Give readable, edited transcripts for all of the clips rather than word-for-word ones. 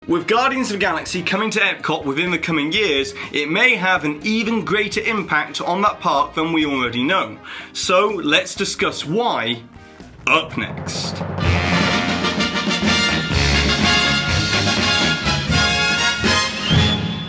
With Guardians of the Galaxy coming to Epcot within the coming years, it may have an even greater impact on that park than we already know. So let's discuss why, up next.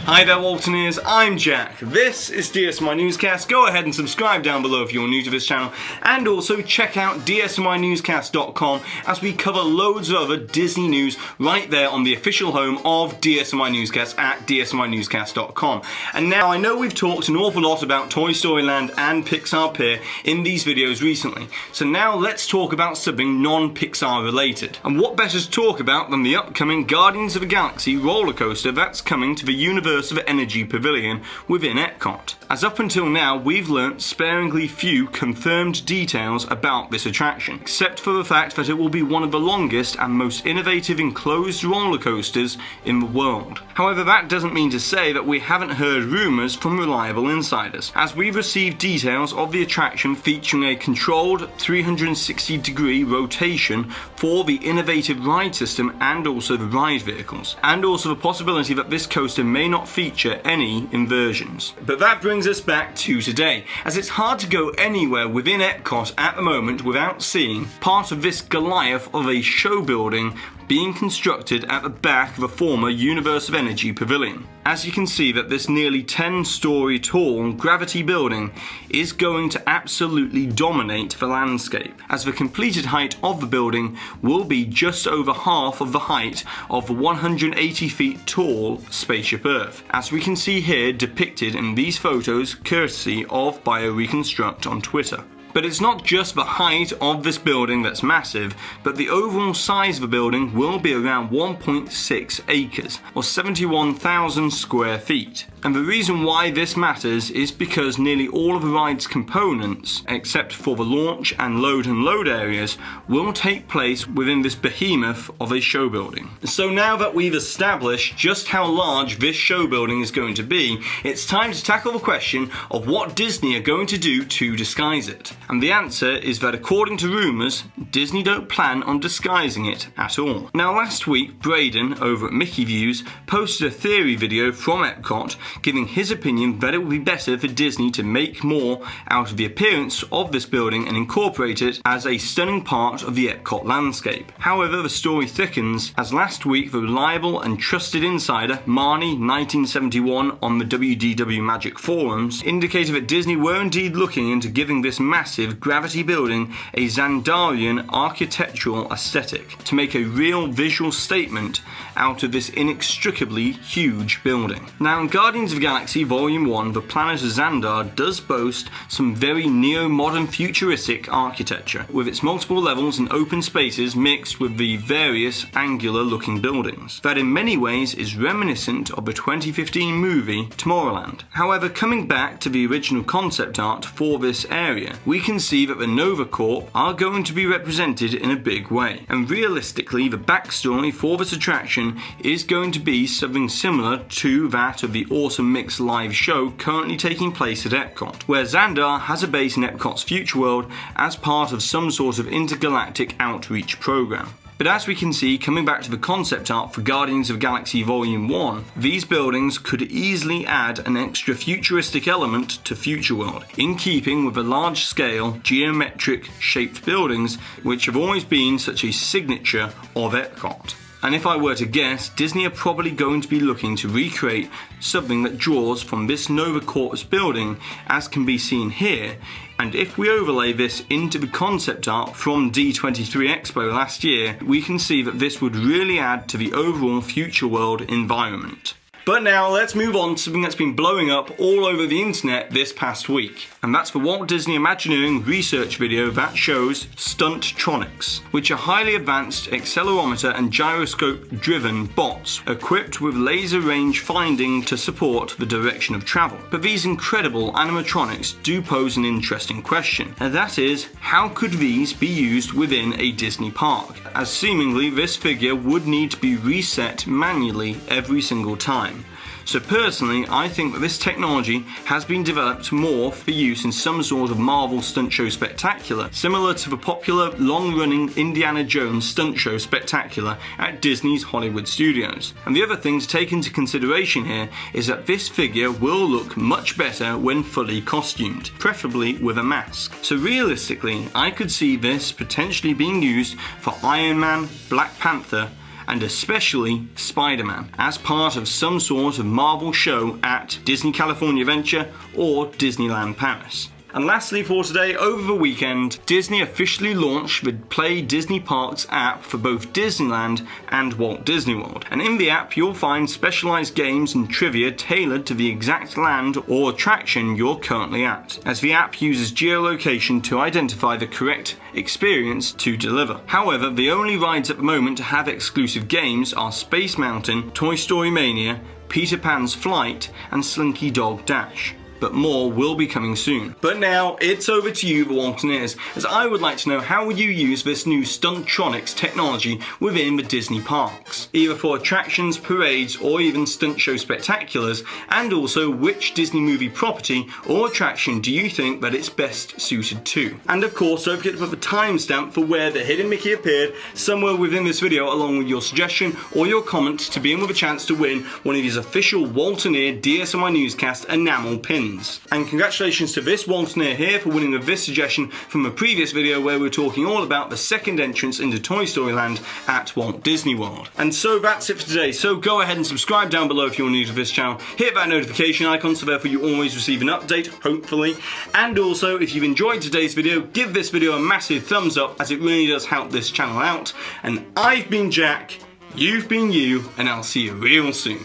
Hi there Waltoneers, I'm Jack. This is DSNY Newscast. Go ahead and subscribe down below if you're new to this channel, and also check out DSNYNewscast.com as we cover loads of other Disney news right there on the official home of DSNY Newscast at DSNYNewscast.com. And now I know we've talked an awful lot about Toy Story Land and Pixar Pier in these videos recently, so now let's talk about something non-Pixar related. And what better to talk about than the upcoming Guardians of the Galaxy Rollercoaster that's coming to the Universe of Energy Pavilion within Epcot. As up until now, we've learnt sparingly few confirmed details about this attraction, except for the fact that it will be one of the longest and most innovative enclosed roller coasters in the world. However, that doesn't mean to say that we haven't heard rumours from reliable insiders, as we've received details of the attraction featuring a controlled 360-degree rotation for the innovative ride system and also the ride vehicles, and also the possibility that this coaster may not feature any inversions. But that brings us back to today, as it's hard to go anywhere within Epcot at the moment without seeing part of this Goliath of a show building being constructed at the back of a former Universe of Energy Pavilion. As you can see that this nearly 10-story tall gravity building is going to absolutely dominate the landscape, as the completed height of the building will be just over half of the height of the 180 feet tall Spaceship Earth, as we can see here depicted in these photos courtesy of BioReconstruct on Twitter. But it's not just the height of this building that's massive, but the overall size of the building will be around 1.6 acres, or 71,000 square feet. And the reason why this matters is because nearly all of the ride's components, except for the launch and load areas, will take place within this behemoth of a show building. So now that we've established just how large this show building is going to be, it's time to tackle the question of what Disney are going to do to disguise it. And the answer is that according to rumours, Disney don't plan on disguising it at all. Now last week, Braden over at Mickey Views posted a theory video from Epcot giving his opinion that it would be better for Disney to make more out of the appearance of this building and incorporate it as a stunning part of the Epcot landscape. However, the story thickens as last week the reliable and trusted insider Marnie 1971 on the WDW Magic forums indicated that Disney were indeed looking into giving this massive gravity building a Xandarian architectural aesthetic to make a real visual statement out of this inextricably huge building. Now in Guardians of the Galaxy Volume 1, the planet of Xandar does boast some very neo-modern futuristic architecture, with its multiple levels and open spaces mixed with the various angular looking buildings, that in many ways is reminiscent of the 2015 movie Tomorrowland. However, coming back to the original concept art for this area, we can see that the Nova Corp are going to be represented in a big way, and realistically the backstory for this attraction is going to be something similar to that of the Awesome Mix live show currently taking place at Epcot, where Xandar has a base in Epcot's future world as part of some sort of intergalactic outreach program. But as we can see, coming back to the concept art for Guardians of the Galaxy Volume 1, these buildings could easily add an extra futuristic element to Future World, in keeping with the large-scale, geometric-shaped buildings which have always been such a signature of Epcot. And if I were to guess, Disney are probably going to be looking to recreate something that draws from this Nova Corpus building, as can be seen here. And if we overlay this into the concept art from D23 Expo last year, we can see that this would really add to the overall Future World environment. But now let's move on to something that's been blowing up all over the internet this past week, and that's the Walt Disney Imagineering research video that shows Stuntronics, which are highly advanced accelerometer and gyroscope driven bots equipped with laser range finding to support the direction of travel. But these incredible animatronics do pose an interesting question, and that is, how could these be used within a Disney park, as seemingly this figure would need to be reset manually every single time. phone. So personally, I think that this technology has been developed more for use in some sort of Marvel stunt show spectacular, similar to the popular long-running Indiana Jones stunt show spectacular at Disney's Hollywood Studios. And the other thing to take into consideration here is that this figure will look much better when fully costumed, preferably with a mask. So realistically, I could see this potentially being used for Iron Man, Black Panther, and especially Spider-Man, as part of some sort of Marvel show at Disney California Adventure or Disneyland Paris. And lastly for today, over the weekend, Disney officially launched the Play Disney Parks app for both Disneyland and Walt Disney World. And in the app, you'll find specialized games and trivia tailored to the exact land or attraction you're currently at, as the app uses geolocation to identify the correct experience to deliver. However, the only rides at the moment to have exclusive games are Space Mountain, Toy Story Mania, Peter Pan's Flight, and Slinky Dog Dash. But more will be coming soon. But now it's over to you, the Waltoneers, as I would like to know how would you use this new Stuntronics technology within the Disney parks, either for attractions, parades, or even stunt show spectaculars, and also which Disney movie property or attraction do you think that it's best suited to. And of course, don't forget to put the timestamp for where the hidden Mickey appeared somewhere within this video, along with your suggestion or your comment to be in with a chance to win one of these official Waltoneer DSNY Newscast enamel pins. And congratulations to this Waltoneer here for winning with this suggestion from a previous video where we were talking all about the second entrance into Toy Story Land at Walt Disney World. And so that's it for today. So go ahead and subscribe down below if you're new to this channel. Hit that notification icon so therefore you always receive an update, hopefully. And also, if you've enjoyed today's video, give this video a massive thumbs up, as it really does help this channel out. And I've been Jack, you've been you, and I'll see you real soon.